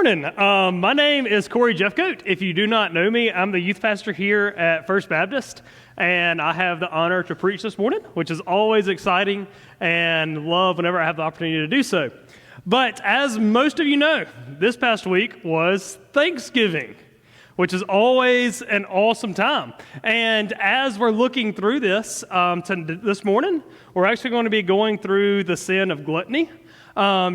morning. My name is Corey Jefcoat. If you do not know me, I'm the youth pastor here at First Baptist, and I have the honor to preach this morning, which is always exciting and love whenever I have the opportunity to do so. But as most of you know, this past week was Thanksgiving, which is always an awesome time. And as we're looking through this this morning, we're actually going to be going through the sin of gluttony.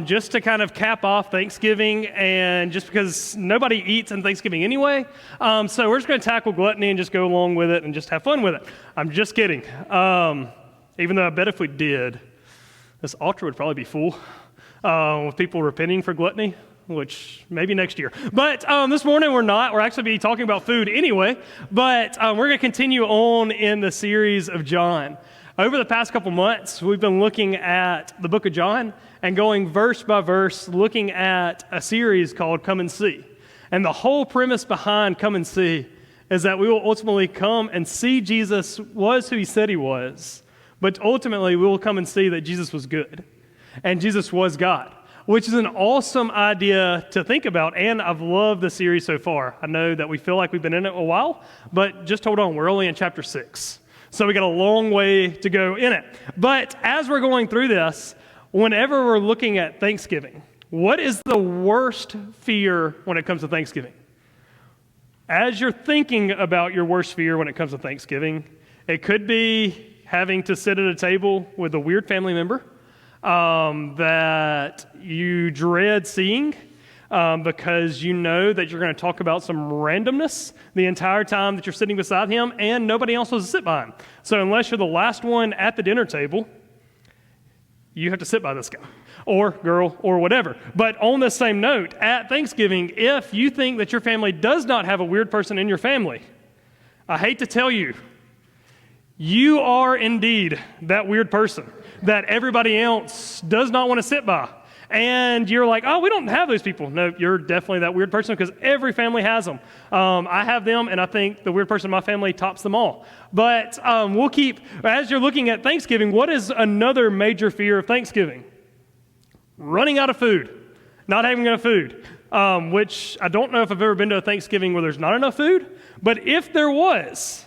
Just to kind of cap off Thanksgiving, and just because nobody eats on Thanksgiving anyway, so we're just going to tackle gluttony and just go along with it and just have fun with it. I'm just kidding. Even though I bet if we did, this altar would probably be full with people repenting for gluttony, which maybe next year. But this morning we're not. We're actually be talking about food anyway, but we're going to continue on in the series of John. Over the past couple months, we've been looking at the book of John and going verse by verse, looking at a series called Come and See. And the whole premise behind Come and See is that we will ultimately come and see Jesus was who he said he was, but ultimately we will come and see that Jesus was good and Jesus was God, which is an awesome idea to think about, and I've loved the series so far. I know that we feel like we've been in it a while, but just hold on, we're only in chapter 6. So we got a long way to go in it. But as we're going through this, whenever we're looking at Thanksgiving, what is the worst fear when it comes to Thanksgiving? As you're thinking about your worst fear when it comes to Thanksgiving, it could be having to sit at a table with a weird family member that you dread seeing, because you know that you're going to talk about some randomness the entire time that you're sitting beside him, and nobody else wants to sit by him. So unless you're the last one at the dinner table, you have to sit by this guy or girl or whatever. But on the same note, at Thanksgiving, if you think that your family does not have a weird person in your family, I hate to tell you, you are indeed that weird person that everybody else does not want to sit by. And you're like, oh, we don't have those people. No, you're definitely that weird person because every family has them. I have them, and I think the weird person in my family tops them all. But we'll keep, as you're looking at Thanksgiving, what is another major fear of Thanksgiving? Running out of food, not having enough food, which I don't know if I've ever been to a Thanksgiving where there's not enough food. But if there was,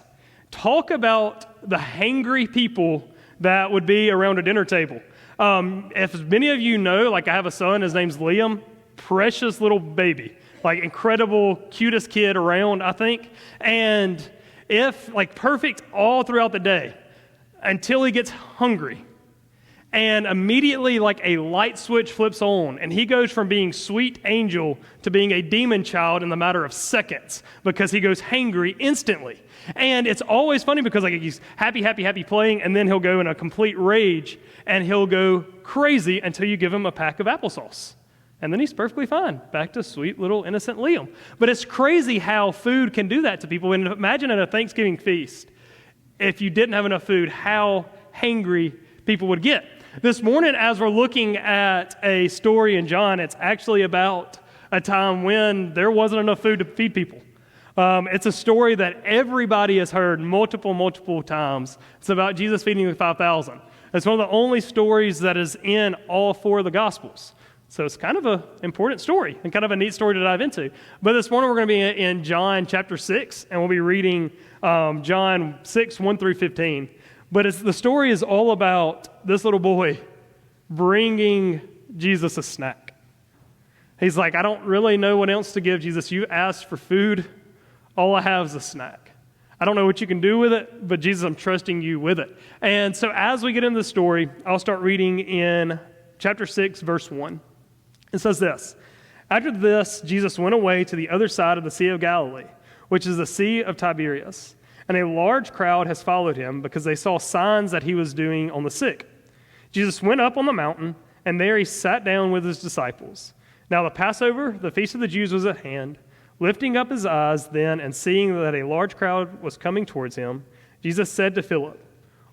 talk about the hangry people that would be around a dinner table. If many of you know, like I have a son, his name's Liam, precious little baby, like incredible, cutest kid around, I think. And if like perfect all throughout the day until he gets hungry, and immediately like a light switch flips on and he goes from being sweet angel to being a demon child in the matter of seconds because he goes hangry instantly. And it's always funny because like he's happy playing, and then he'll go in a complete rage and he'll go crazy until you give him a pack of applesauce. And then he's perfectly fine. Back to sweet little innocent Liam. But it's crazy how food can do that to people. And imagine at a Thanksgiving feast, if you didn't have enough food, how hangry people would get. This morning, as we're looking at a story in John, it's actually about a time when there wasn't enough food to feed people. It's a story that everybody has heard multiple times. It's about Jesus feeding the 5,000. It's one of the only stories that is in all 4 of the Gospels. So it's kind of an important story and kind of a neat story to dive into. But this morning we're going to be in John chapter 6, and we'll be reading John 6, 1 through 15. But the story is all about this little boy bringing Jesus a snack. He's like, I don't really know what else to give Jesus. You asked for food. All I have is a snack. I don't know what you can do with it, but Jesus, I'm trusting you with it. And so as we get into the story, I'll start reading in chapter 6, verse 1. It says this: After this, Jesus went away to the other side of the Sea of Galilee, which is the Sea of Tiberias. And a large crowd has followed him because they saw signs that he was doing on the sick. Jesus went up on the mountain, and there he sat down with his disciples. Now the Passover, the feast of the Jews, was at hand. Lifting up his eyes then and seeing that a large crowd was coming towards him, Jesus said to Philip,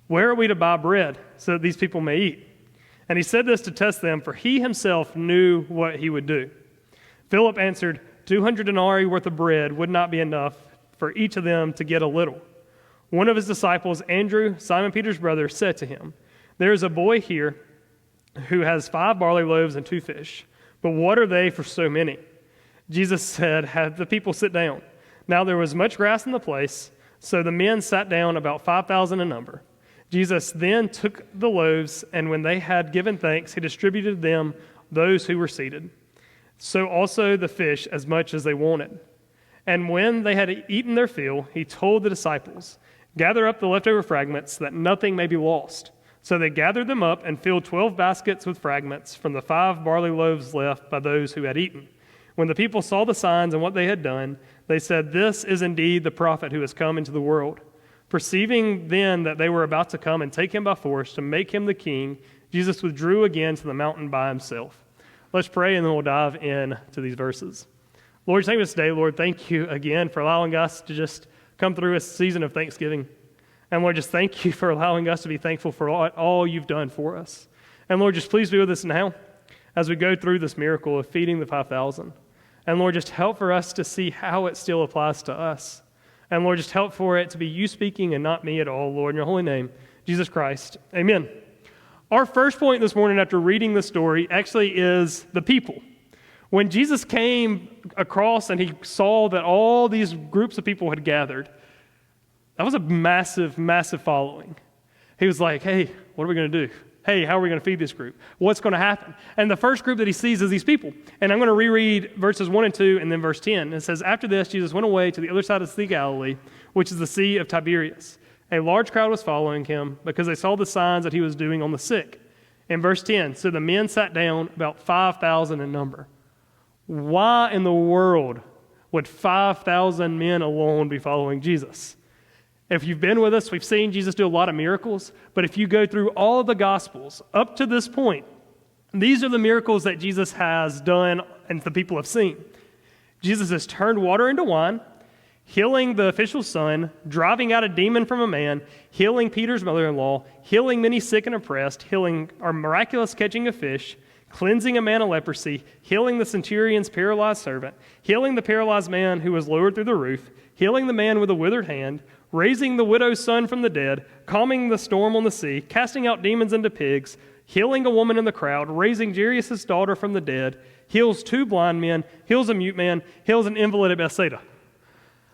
Where are we to buy bread so that these people may eat? And he said this to test them, for he himself knew what he would do. Philip answered, 200 denarii worth of bread would not be enough for each of them to get a little. One of his disciples, Andrew, Simon Peter's brother, said to him, There is a boy here who has 5 barley loaves and 2 fish, but what are they for so many? Jesus said, "Have the people sit down." Now there was much grass in the place, so the men sat down, about 5,000 in number. Jesus then took the loaves, and when they had given thanks, he distributed them those who were seated. So also the fish, as much as they wanted. And when they had eaten their fill, he told the disciples, "Gather up the leftover fragments, that nothing may be lost." So they gathered them up and filled 12 baskets with fragments from the 5 barley loaves left by those who had eaten. When the people saw the signs and what they had done, they said, "This is indeed the prophet who has come into the world." Perceiving then that they were about to come and take him by force to make him the king, Jesus withdrew again to the mountain by himself. Let's pray, and then we'll dive into these verses. Lord, thank you today. Lord, thank you again for allowing us to just come through a season of Thanksgiving. And Lord, just thank you for allowing us to be thankful for all you've done for us. And Lord, just please be with us now as we go through this miracle of feeding the 5,000. And Lord, just help for us to see how it still applies to us. And Lord, just help for it to be you speaking and not me at all, Lord, in your holy name, Jesus Christ. Amen. Our first point this morning after reading the story actually is the people. When Jesus came across and he saw that all these groups of people had gathered, that was a massive, massive following. He was like, "Hey, what are we going to do? Hey, how are we going to feed this group? What's going to happen?" And the first group that he sees is these people. And I'm going to reread verses 1 and 2 and then verse 10. It says, "After this, Jesus went away to the other side of the Sea of Galilee, which is the Sea of Tiberias. A large crowd was following him because they saw the signs that he was doing on the sick." In verse 10, "So the men sat down, about 5,000 in number." Why in the world would 5,000 men alone be following Jesus? If you've been with us, we've seen Jesus do a lot of miracles, but if you go through all the Gospels up to this point, these are the miracles that Jesus has done and the people have seen. Jesus has turned water into wine, healing the official's son, driving out a demon from a man, healing Peter's mother-in-law, healing many sick and oppressed, healing our miraculous catching of fish, cleansing a man of leprosy, healing the centurion's paralyzed servant, healing the paralyzed man who was lowered through the roof, healing the man with a withered hand, raising the widow's son from the dead, calming the storm on the sea, casting out demons into pigs, healing a woman in the crowd, raising Jairus' daughter from the dead, heals 2 blind men, heals a mute man, heals an invalid at Bethsaida.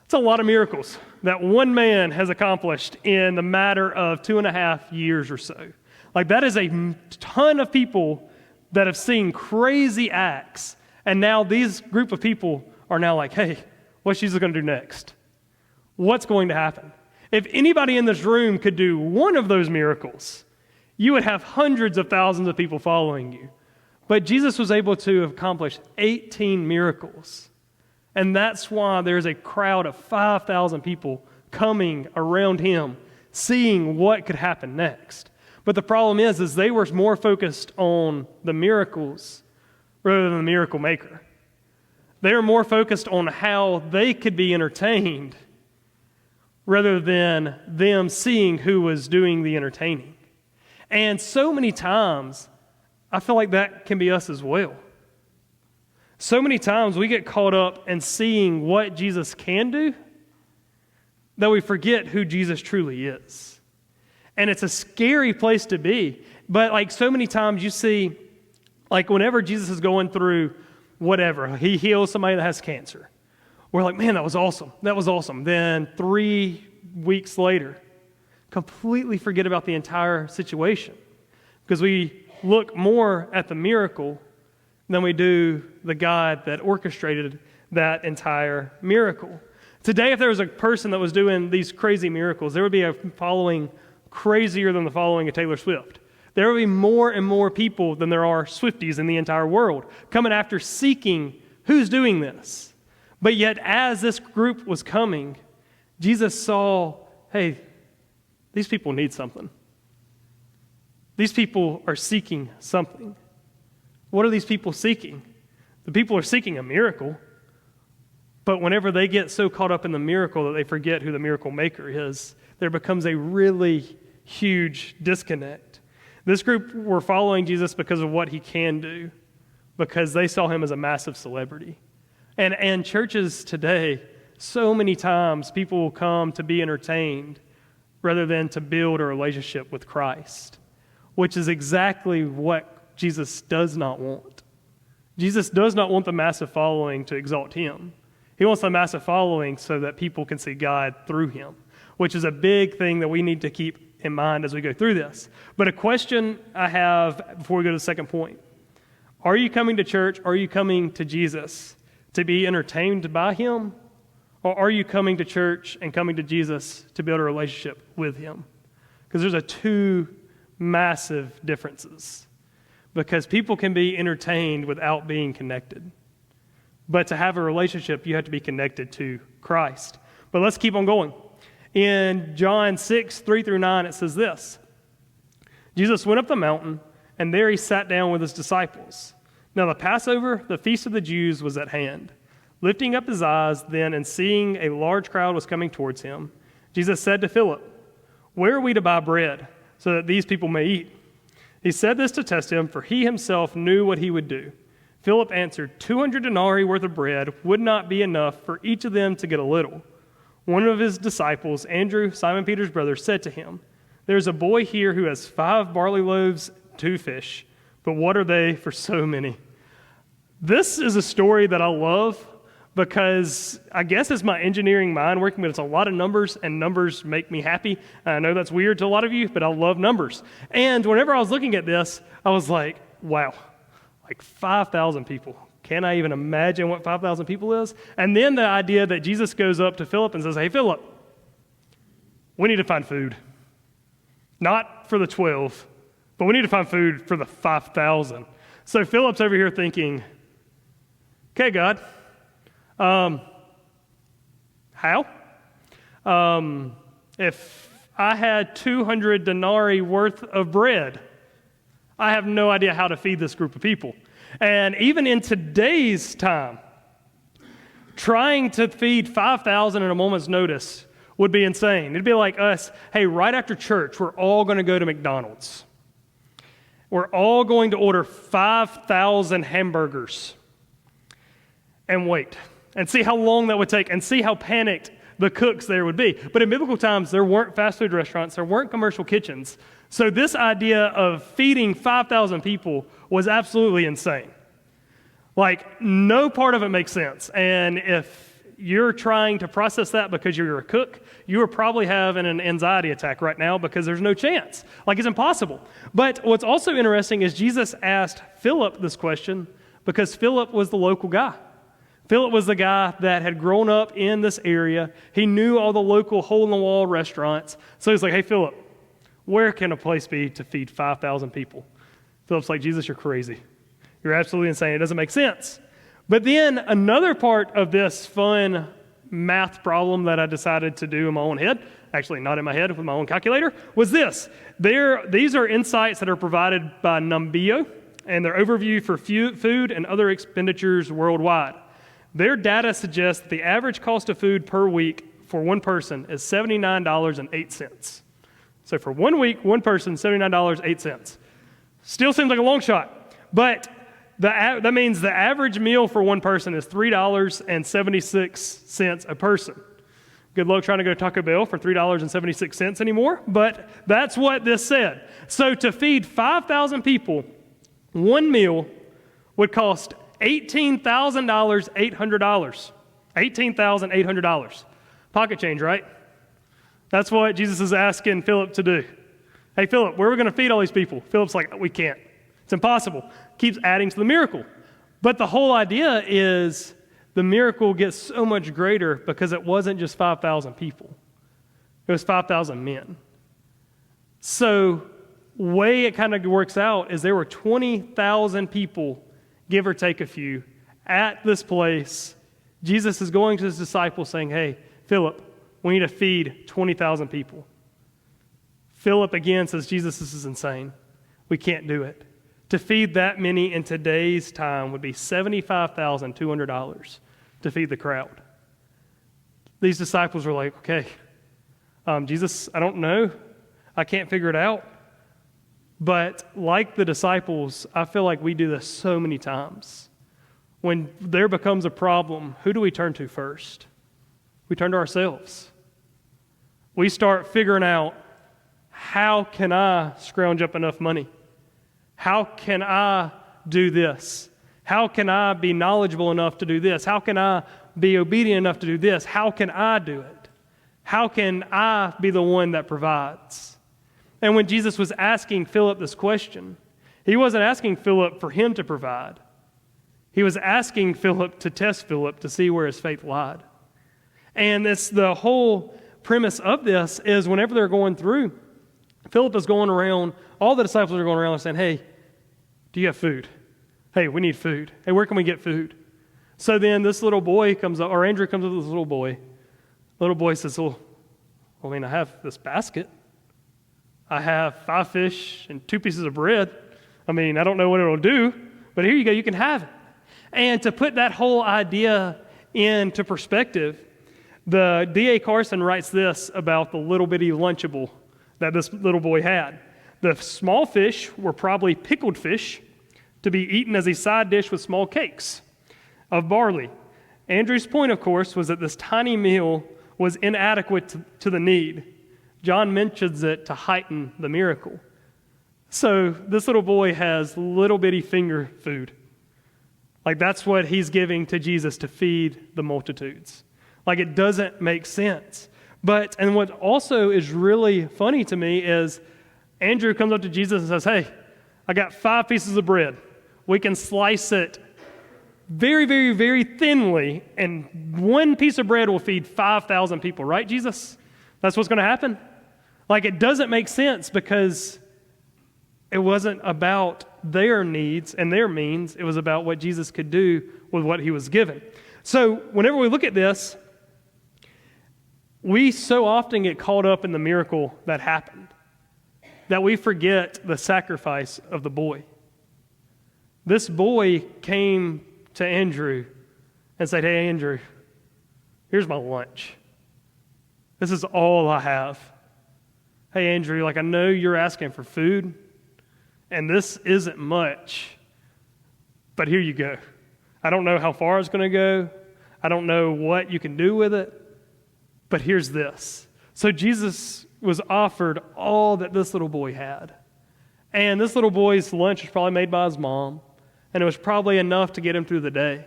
It's a lot of miracles that one man has accomplished in the matter of 2.5 years or so. Like, that is a ton of people that have seen crazy acts, and now these group of people are now like, "Hey, what's Jesus going to do next? What's going to happen?" If anybody in this room could do one of those miracles, you would have hundreds of thousands of people following you. But Jesus was able to accomplish 18 miracles. And that's why there's a crowd of 5,000 people coming around him, seeing what could happen next. But the problem is they were more focused on the miracles rather than the miracle maker. They were more focused on how they could be entertained rather than them seeing who was doing the entertaining. And so many times, I feel like that can be us as well. So many times we get caught up in seeing what Jesus can do that we forget who Jesus truly is. And it's a scary place to be. But like so many times you see, like whenever Jesus is going through whatever, he heals somebody that has cancer. We're like, "Man, that was awesome. That was awesome." Then 3 weeks later, completely forget about the entire situation because we look more at the miracle than we do the God that orchestrated that entire miracle. Today, if there was a person that was doing these crazy miracles, there would be a following crazier than the following of Taylor Swift. There would be more and more people than there are Swifties in the entire world coming after seeking who's doing this. But yet, as this group was coming, Jesus saw, hey, these people need something. These people are seeking something. What are these people seeking? The people are seeking a miracle. But whenever they get so caught up in the miracle that they forget who the miracle maker is, there becomes a really huge disconnect. This group were following Jesus because of what he can do, because they saw him as a massive celebrity. And churches today, so many times people will come to be entertained rather than to build a relationship with Christ, which is exactly what Jesus does not want. Jesus does not want the massive following to exalt him. He wants the massive following so that people can see God through him, which is a big thing that we need to keep in mind as we go through this. But a question I have before we go to the second point. Are you coming to church? Are you coming to Jesus to be entertained by him? Or are you coming to church and coming to Jesus to build a relationship with him? Because there's two massive differences. Because people can be entertained without being connected. But to have a relationship, you have to be connected to Christ. But let's keep on going. In John 6, 3 through 9, it says this. Jesus went up the mountain, and there he sat down with his disciples. Now the Passover, the feast of the Jews, was at hand. Lifting up his eyes then and seeing a large crowd was coming towards him, Jesus said to Philip, "Where are we to buy bread so that these people may eat?" He said this to test him, for he himself knew what he would do. Philip answered, 200 denarii worth of bread would not be enough for each of them to get a little. One of his disciples, Andrew, Simon Peter's brother, said to him, "There's a boy here who has 5 barley loaves, 2 fish, but what are they for so many?" This is a story that I love because I guess it's my engineering mind working, but it's a lot of numbers, and numbers make me happy. I know that's weird to a lot of you, but I love numbers. And whenever I was looking at this, I was like, wow, like 5,000 people. Can I even imagine what 5,000 people is? And then the idea that Jesus goes up to Philip and says, "Hey, Philip, we need to find food. Not for the 12, but we need to find food for the 5,000. So Philip's over here thinking, okay, God, how? If I had 200 denarii worth of bread, I have no idea how to feed this group of people. And even in today's time, trying to feed 5,000 at a moment's notice would be insane. It'd be like us, hey, right after church, we're all going to go to McDonald's. We're all going to order 5,000 hamburgers and wait and see how long that would take and see how panicked the cooks there would be. But in biblical times, there weren't fast food restaurants, there weren't commercial kitchens. So this idea of feeding 5,000 people was absolutely insane. Like, no part of it makes sense. And if you're trying to process that because you're a cook, you are probably having an anxiety attack right now because there's no chance. Like, it's impossible. But what's also interesting is Jesus asked Philip this question because Philip was the local guy. Philip was the guy that had grown up in this area. He knew all the local hole-in-the-wall restaurants. So he's like, hey, Philip, where can a place be to feed 5,000 people? Philip's like, Jesus, you're crazy. You're absolutely insane. It doesn't make sense. But then another part of this fun math problem that I decided to do in my own head, actually not in my head, with my own calculator, was this. These are insights that are provided by Numbeo and their overview for food and other expenditures worldwide. Their data suggests that the average cost of food per week for one person is $79.08. So for 1 week, one person, $79.08. Still seems like a long shot, but that means the average meal for one person is $3.76 a person. Good luck trying to go to Taco Bell for $3.76 anymore, but that's what this said. So to feed 5,000 people, one meal would cost $18,800. $18,800. Pocket change, right? That's what Jesus is asking Philip to do. Hey, Philip, where are we going to feed all these people? Philip's like, we can't. It's impossible. Keeps adding to the miracle. But the whole idea is the miracle gets so much greater because it wasn't just 5,000 people. It was 5,000 men. So way it kind of works out is there were 20,000 people, give or take a few, at this place. Jesus is going to his disciples saying, hey, Philip, we need to feed 20,000 people. Philip again says, Jesus, this is insane. We can't do it. To feed that many in today's time would be $75,200 to feed the crowd. These disciples were like, okay, Jesus, I don't know. I can't figure it out. But like the disciples, I feel like we do this so many times. When there becomes a problem, who do we turn to first? We turn to ourselves. We start figuring out, how can I scrounge up enough money? How can I do this? How can I be knowledgeable enough to do this? How can I be obedient enough to do this? How can I do it? How can I be the one that provides? And when Jesus was asking Philip this question, he wasn't asking Philip for him to provide. He was asking Philip to test Philip to see where his faith lied. And it's the whole premise of this is whenever they're going through, Philip is going around, all the disciples are going around and saying, hey, do you have food? Hey, we need food. Hey, where can we get food? So then this little boy comes up, or Andrew comes up with this little boy. Little boy says, well, I mean, I have this basket. I have 5 fish and 2 pieces of bread. I mean, I don't know what it'll do, but here you go, you can have it. And to put that whole idea into perspective, the D.A. Carson writes this about the little bitty Lunchable that this little boy had. The small fish were probably pickled fish to be eaten as a side dish with small cakes of barley. Andrew's point, of course, was that this tiny meal was inadequate to the need. John mentions it to heighten the miracle. So this little boy has little bitty finger food. Like that's what he's giving to Jesus to feed the multitudes. Like it doesn't make sense. And what also is really funny to me is Andrew comes up to Jesus and says, hey, I got 5 pieces of bread. We can slice it very, very, very thinly, and 1 piece of bread will feed 5,000 people, right, Jesus? That's what's going to happen? Like it doesn't make sense because it wasn't about their needs and their means. It was about what Jesus could do with what he was given. So whenever we look at this, we so often get caught up in the miracle that happened that we forget the sacrifice of the boy. This boy came to Andrew and said, hey, Andrew, here's my lunch. This is all I have. Hey, Andrew, like I know you're asking for food, and this isn't much, but here you go. I don't know how far it's going to go. I don't know what you can do with it, but here's this. So Jesus was offered all that this little boy had. And this little boy's lunch was probably made by his mom, and it was probably enough to get him through the day.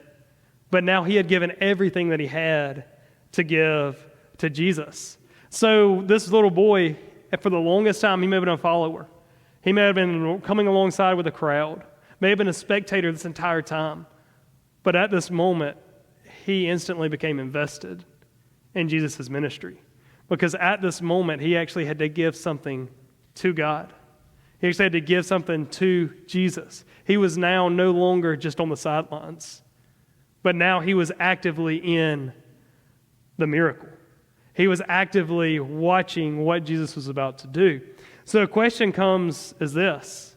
But now he had given everything that he had to give to Jesus. So this little boy, for the longest time, he may have been a follower. He may have been coming alongside with a crowd, may have been a spectator this entire time. But at this moment, he instantly became invested in Jesus' ministry. Because at this moment, he actually had to give something to God. He actually had to give something to Jesus. He was now no longer just on the sidelines, but now he was actively in the miracle. He was actively watching what Jesus was about to do. So a question comes is this.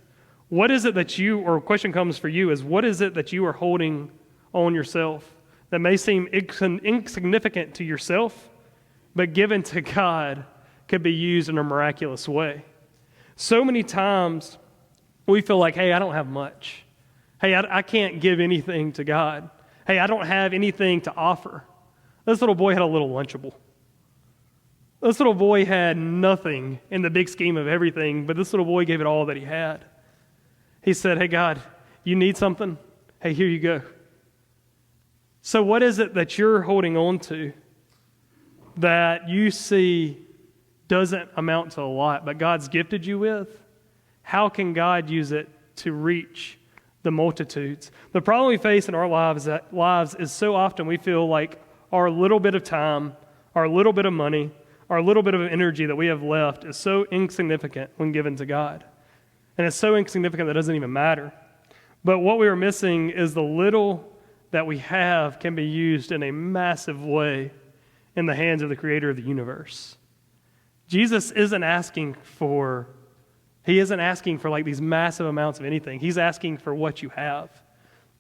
What is it that a question comes for you is, what is it that you are holding on yourself that may seem insignificant to yourself, but given to God could be used in a miraculous way? So many times we feel like, hey, I don't have much. Hey, I can't give anything to God. Hey, I don't have anything to offer. This little boy had a little Lunchable. This little boy had nothing in the big scheme of everything, but this little boy gave it all that he had. He said, hey, God, you need something? Hey, here you go. So what is it that you're holding on to that you see doesn't amount to a lot, but God's gifted you with? How can God use it to reach the multitudes? The problem we face in our lives is so often we feel like our little bit of time, our little bit of money, our little bit of energy that we have left is so insignificant when given to God. And it's so insignificant that it doesn't even matter. But what we are missing is the little that we have can be used in a massive way in the hands of the creator of the universe. Jesus isn't asking for like these massive amounts of anything. He's asking for what you have.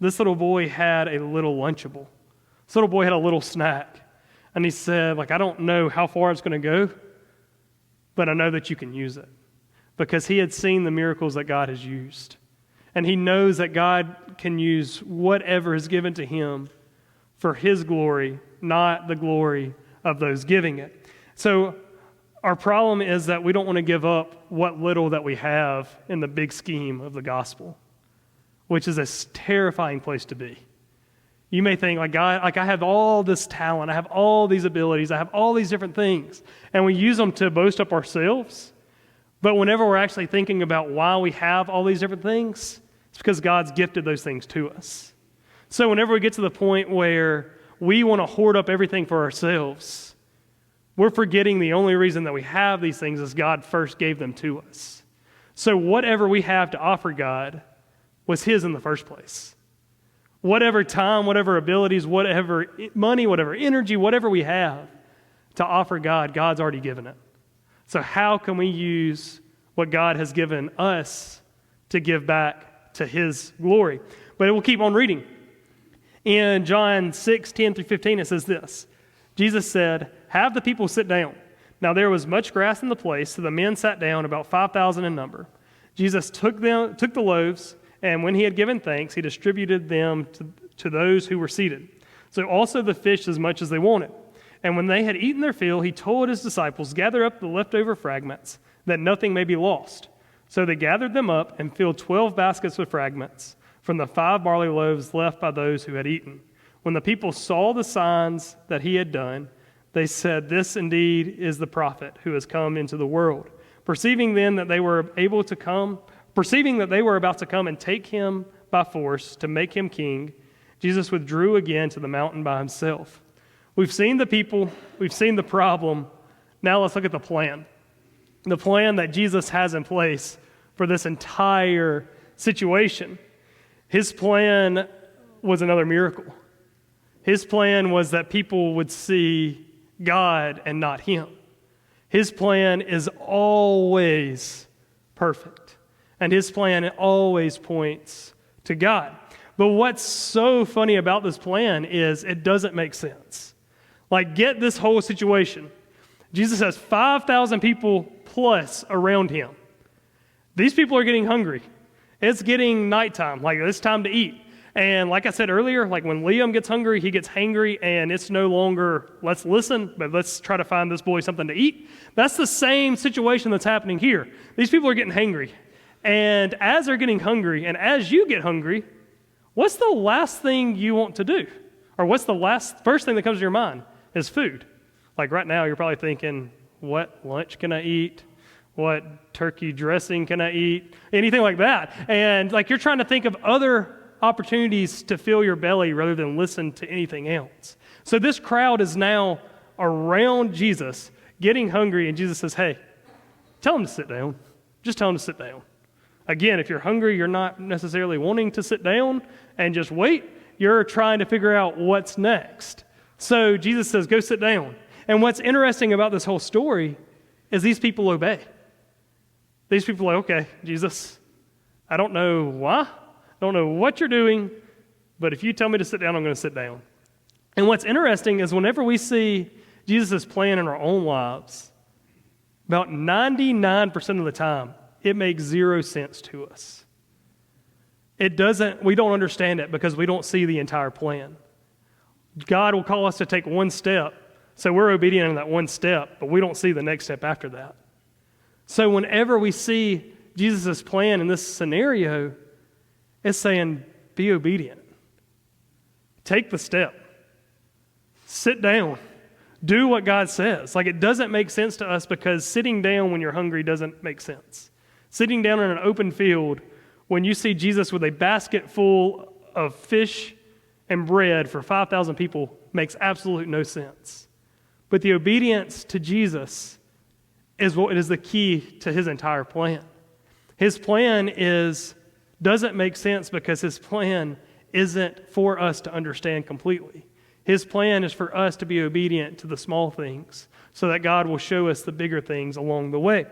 This little boy had a little Lunchable. This little boy had a little snack. And he said, like, I don't know how far it's going to go, but I know that you can use it. Because he had seen the miracles that God has used. And he knows that God can use whatever is given to him for his glory, not the glory of those giving it. So our problem is that we don't want to give up what little that we have in the big scheme of the gospel. which is a terrifying place to be. You may think, like, God, like I have all this talent, I have all these abilities, I have all these different things, and we use them to boast up ourselves. But whenever we're actually thinking about why we have all these different things, it's because God's gifted those things to us. So whenever we get to the point where we want to hoard up everything for ourselves, we're forgetting the only reason that we have these things is God first gave them to us. So whatever we have to offer God was His in the first place. Whatever time, whatever abilities, whatever money, whatever energy, whatever we have to offer God, God's already given it. So how can we use what God has given us to give back to His glory? But we'll keep on reading. In John 6:10-15, it says this. Jesus said, "Have the people sit down." Now there was much grass in the place, so the men sat down, about 5,000 in number. Jesus took the loaves, and when He had given thanks, He distributed them to those who were seated. So also the fish as much as they wanted. And when they had eaten their fill, He told His disciples, "Gather up the leftover fragments, that nothing may be lost." So they gathered them up and filled 12 baskets with fragments from the 5 barley loaves left by those who had eaten. When the people saw the signs that He had done, they said, "This indeed is the prophet who has come into the world." Perceiving then that they were about to come and take Him by force to make Him king, Jesus withdrew again to the mountain by Himself. We've seen the people, we've seen the problem. Now let's look at the plan. The plan that Jesus has in place for this entire situation. His plan was another miracle. His plan was that people would see God and not Him. His plan is always perfect. And His plan always points to God. But what's so funny about this plan is it doesn't make sense. Like, get this whole situation. Jesus has 5,000 people plus around Him. These people are getting hungry. It's getting nighttime, like it's time to eat. And like I said earlier, like when Liam gets hungry, he gets hangry, and it's no longer, let's listen, but let's try to find this boy something to eat. That's the same situation that's happening here. These people are getting hangry. And as they're getting hungry, and as you get hungry, what's the last thing you want to do? Or what's the first thing that comes to your mind is food. Like right now, you're probably thinking, what lunch can I eat? What turkey dressing can I eat? Anything like that. And like you're trying to think of other opportunities to fill your belly rather than listen to anything else. So this crowd is now around Jesus, getting hungry, and Jesus says, "Hey, tell them to sit down. Just tell them to sit down." Again, if you're hungry, you're not necessarily wanting to sit down and just wait. You're trying to figure out what's next. So Jesus says, "Go sit down." And what's interesting about this whole story is these people obey. These people are like, "Okay, Jesus, I don't know why. I don't know what you're doing, but if you tell me to sit down, I'm going to sit down." And what's interesting is whenever we see Jesus' plan in our own lives, about 99% of the time, it makes zero sense to us. We don't understand it because we don't see the entire plan. God will call us to take one step, so we're obedient in that one step, but we don't see the next step after that. So whenever we see Jesus' plan in this scenario, it's saying, be obedient. Take the step. Sit down. Do what God says. Like, it doesn't make sense to us because sitting down when you're hungry doesn't make sense. Sitting down in an open field when you see Jesus with a basket full of fish and bread for 5,000 people makes absolute no sense. But the obedience to Jesus is what is the key to His entire plan. His plan doesn't make sense because His plan isn't for us to understand completely. His plan is for us to be obedient to the small things so that God will show us the bigger things along the way.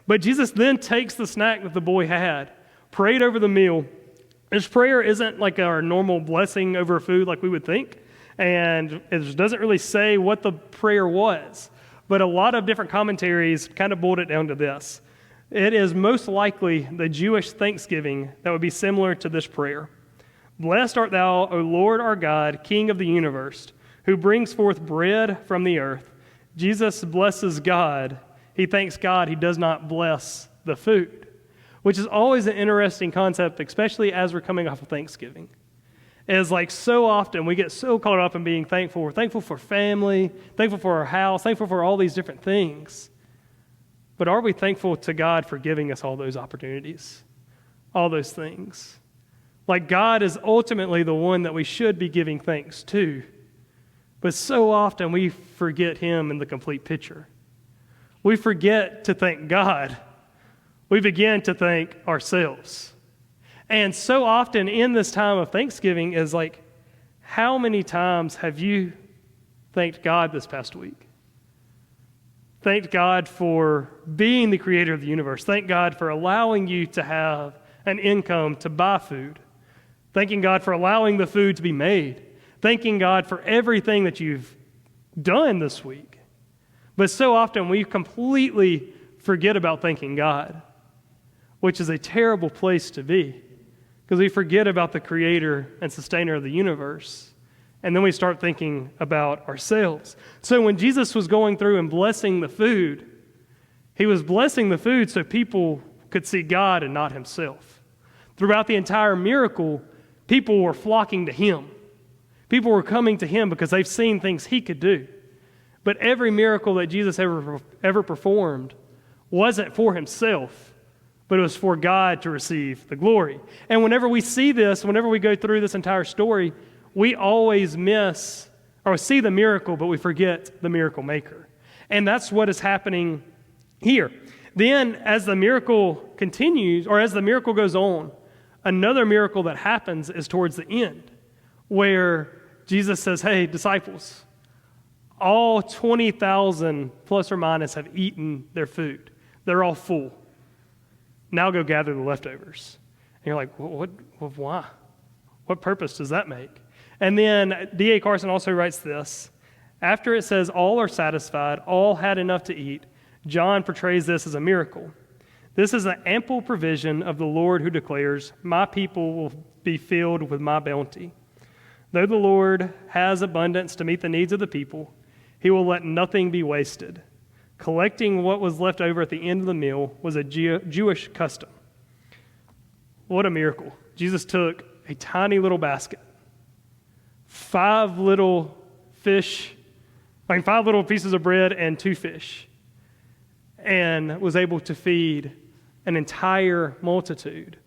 But Jesus then takes the snack that the boy had, prayed over the meal. His prayer isn't like our normal blessing over food like we would think, and it doesn't really say what the prayer was. But a lot of different commentaries kind of boiled it down to this. It is most likely the Jewish thanksgiving that would be similar to this prayer. "Blessed art thou, O Lord our God, King of the universe, who brings forth bread from the earth." Jesus blesses God. He thanks God. He does not bless the food. which is always an interesting concept, especially as we're coming off of Thanksgiving. Is like so often we get so caught up in being thankful. We're thankful for family, thankful for our house, thankful for all these different things. But are we thankful to God for giving us all those opportunities, all those things? Like God is ultimately the one that we should be giving thanks to. But so often we forget him in the complete picture. We forget to thank God. We begin to thank ourselves. And so often in this time of Thanksgiving is like, how many times have you thanked God this past week? Thanked God for being the creator of the universe. Thank God for allowing you to have an income to buy food. Thanking God for allowing the food to be made. Thanking God for everything that you've done this week. But so often we completely forget about thanking God, which is a terrible place to be, because we forget about the creator and sustainer of the universe, and then we start thinking about ourselves. So when Jesus was going through and blessing the food, he was blessing the food so people could see God and not himself. Throughout the entire miracle, people were flocking to him. People were coming to him because they've seen things he could do. But every miracle that Jesus ever performed wasn't for himself, but it was for God to receive the glory. And whenever we see this, whenever we go through this entire story, we always miss or see the miracle, but we forget the miracle maker. And that's what is happening here. Then as the miracle continues, or as the miracle goes on, another miracle that happens is towards the end, where Jesus says, hey, disciples, all 20,000 plus or minus have eaten their food. They're all full. Now go gather the leftovers. And you're like, why? What purpose does that make? And then D.A. Carson also writes this. After it says all are satisfied, all had enough to eat, John portrays this as a miracle. This is an ample provision of the Lord who declares, my people will be filled with my bounty. Though the Lord has abundance to meet the needs of the people, he will let nothing be wasted. Collecting what was left over at the end of the meal was a Jewish custom. What a miracle. Jesus took a tiny little basket, 5 little pieces of bread and 2 fish, and was able to feed an entire multitude.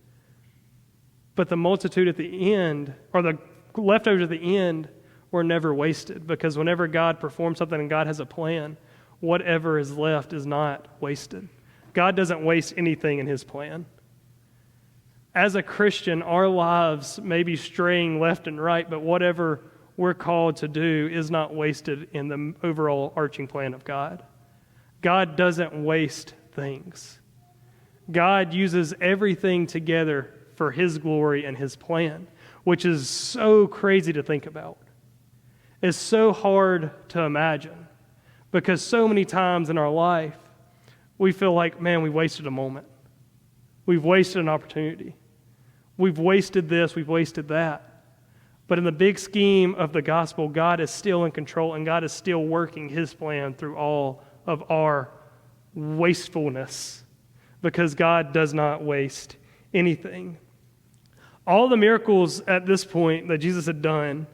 But the multitude at the end, or the leftovers at the end, were never wasted, because whenever God performs something and God has a plan, whatever is left is not wasted. God doesn't waste anything in his plan. As a Christian, our lives may be straying left and right, but whatever we're called to do is not wasted in the overall arching plan of God. God doesn't waste things. God uses everything together for his glory and his plan, which is so crazy to think about. It's so hard to imagine, because so many times in our life, we feel like, man, we wasted a moment. We've wasted an opportunity. We've wasted this, we've wasted that. But in the big scheme of the gospel, God is still in control, and God is still working his plan through all of our wastefulness, because God does not waste anything. All the miracles at this point that Jesus had done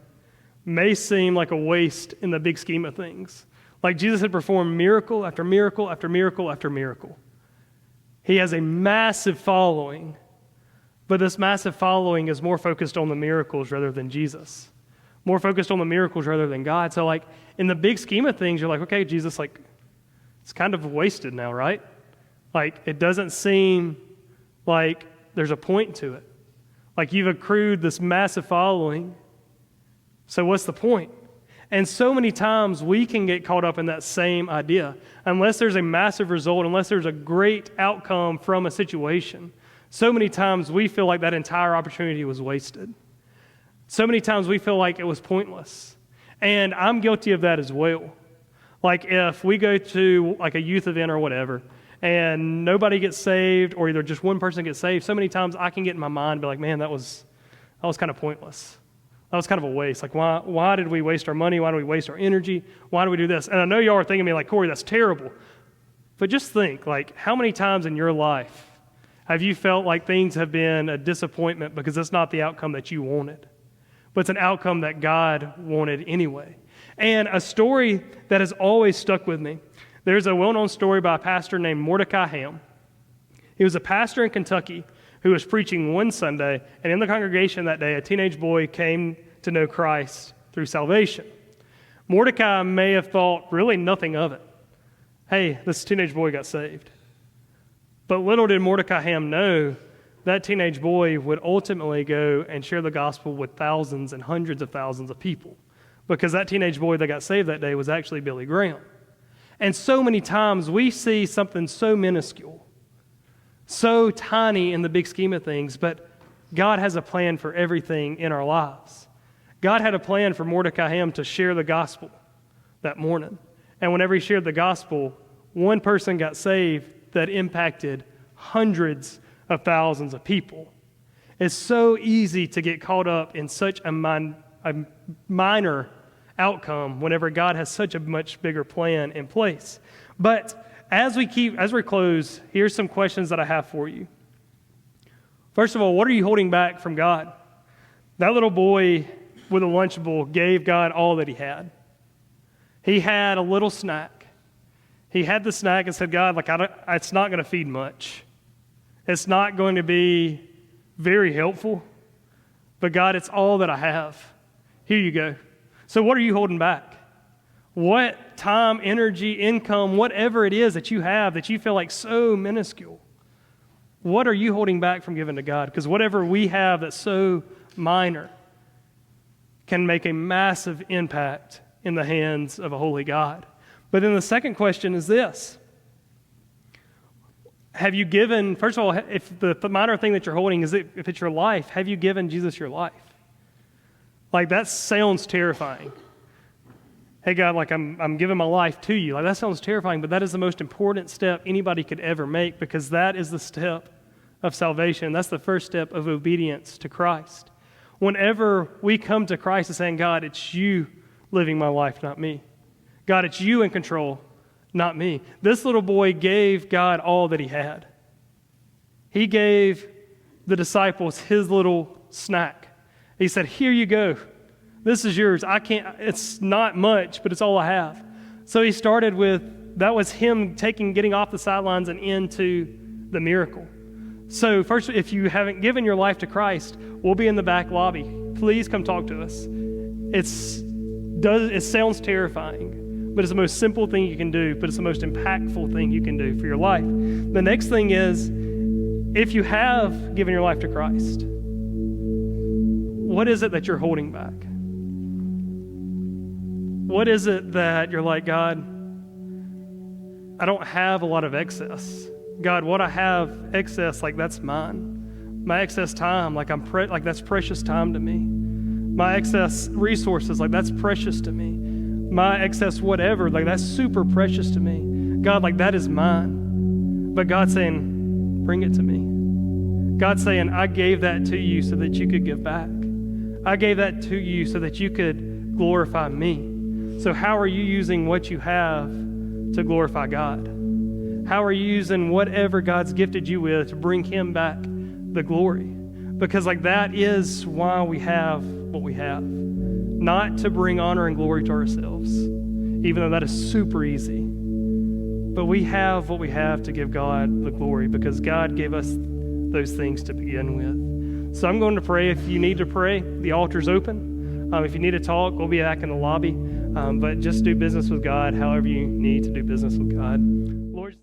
may seem like a waste in the big scheme of things. Like Jesus had performed miracle after miracle after miracle after miracle. He has a massive following, but this massive following is more focused on the miracles rather than Jesus. More focused on the miracles rather than God. So like in the big scheme of things, you're like, okay, Jesus, like it's kind of wasted now, right? Like it doesn't seem like there's a point to it. Like you've accrued this massive following. So what's the point? And so many times we can get caught up in that same idea. Unless there's a massive result, unless there's a great outcome from a situation, so many times we feel like that entire opportunity was wasted. So many times we feel like it was pointless. And I'm guilty of that as well. Like if we go to like a youth event or whatever, and nobody gets saved, or either just one person gets saved, so many times I can get in my mind and be like, man, that was kind of pointless. That was kind of a waste. Like, why did we waste our money? Why did we waste our energy? Why do we do this? And I know y'all are thinking to me like, Corey, that's terrible. But just think, like, how many times in your life Have you felt like things have been a disappointment because it's not the outcome that you wanted, but it's an outcome that God wanted anyway? And a story that has always stuck with me. There's a well-known story by a pastor named Mordecai Ham. He was a pastor in Kentucky who was preaching one Sunday, and in the congregation that day, a teenage boy came to know Christ through salvation. Mordecai may have thought really nothing of it. Hey, this teenage boy got saved. But little did Mordecai Ham know that teenage boy would ultimately go and share the gospel with thousands and hundreds of thousands of people, because that teenage boy that got saved that day was actually Billy Graham. And so many times we see something so minuscule, so tiny in the big scheme of things, but God has a plan for everything in our lives. God had a plan for Mordecai Ham to share the gospel that morning. And whenever he shared the gospel, one person got saved that impacted hundreds of thousands of people. It's so easy to get caught up in such a minor outcome whenever God has such a much bigger plan in place. But as we close, here's some questions that I have for you. First of all, what are you holding back from God? That little boy with a Lunchable gave God all that he had. He had a little snack. He had the snack and said, God, it's not going to feed much. It's not going to be very helpful. But God, it's all that I have. Here you go. So what are you holding back? What time, energy, income, whatever it is that you have that you feel like so minuscule, what are you holding back from giving to God? Because whatever we have that's so minor can make a massive impact in the hands of a holy God. But then the second question is this. Have you given, first of all, if the minor thing that you're holding is if it's your life, have you given Jesus your life? Like, that sounds terrifying. Hey, God, I'm giving my life to you. Like, that sounds terrifying, but that is the most important step anybody could ever make, because that is the step of salvation. That's the first step of obedience to Christ. Whenever we come to Christ and saying, God, it's you living my life, not me. God, it's you in control, not me. This little boy gave God all that he had. He gave the disciples his little snack. He said, here you go. This is yours. It's not much, but it's all I have. So he started with, that was him getting off the sidelines and into the miracle. So first, if you haven't given your life to Christ, we'll be in the back lobby. Please come talk to us. It sounds terrifying, but it's the most simple thing you can do, but it's the most impactful thing you can do for your life. The next thing is, if you have given your life to Christ, what is it that you're holding back? What is it that you're like, God, I don't have a lot of excess. God, what I have excess, like, that's mine. My excess time, that's precious time to me. My excess resources, like, that's precious to me. My excess whatever, like, that's super precious to me. God, like, that is mine. But God's saying, bring it to me. God's saying, I gave that to you so that you could give back. I gave that to you so that you could glorify me. So how are you using what you have to glorify God? How are you using whatever God's gifted you with to bring him back the glory? Because, like, that is why we have what we have. Not to bring honor and glory to ourselves, even though that is super easy. But we have what we have to give God the glory, because God gave us those things to begin with. So I'm going to pray. If you need to pray, the altar's open. If you need to talk, we'll be back in the lobby. But just do business with God however you need to do business with God. Lord.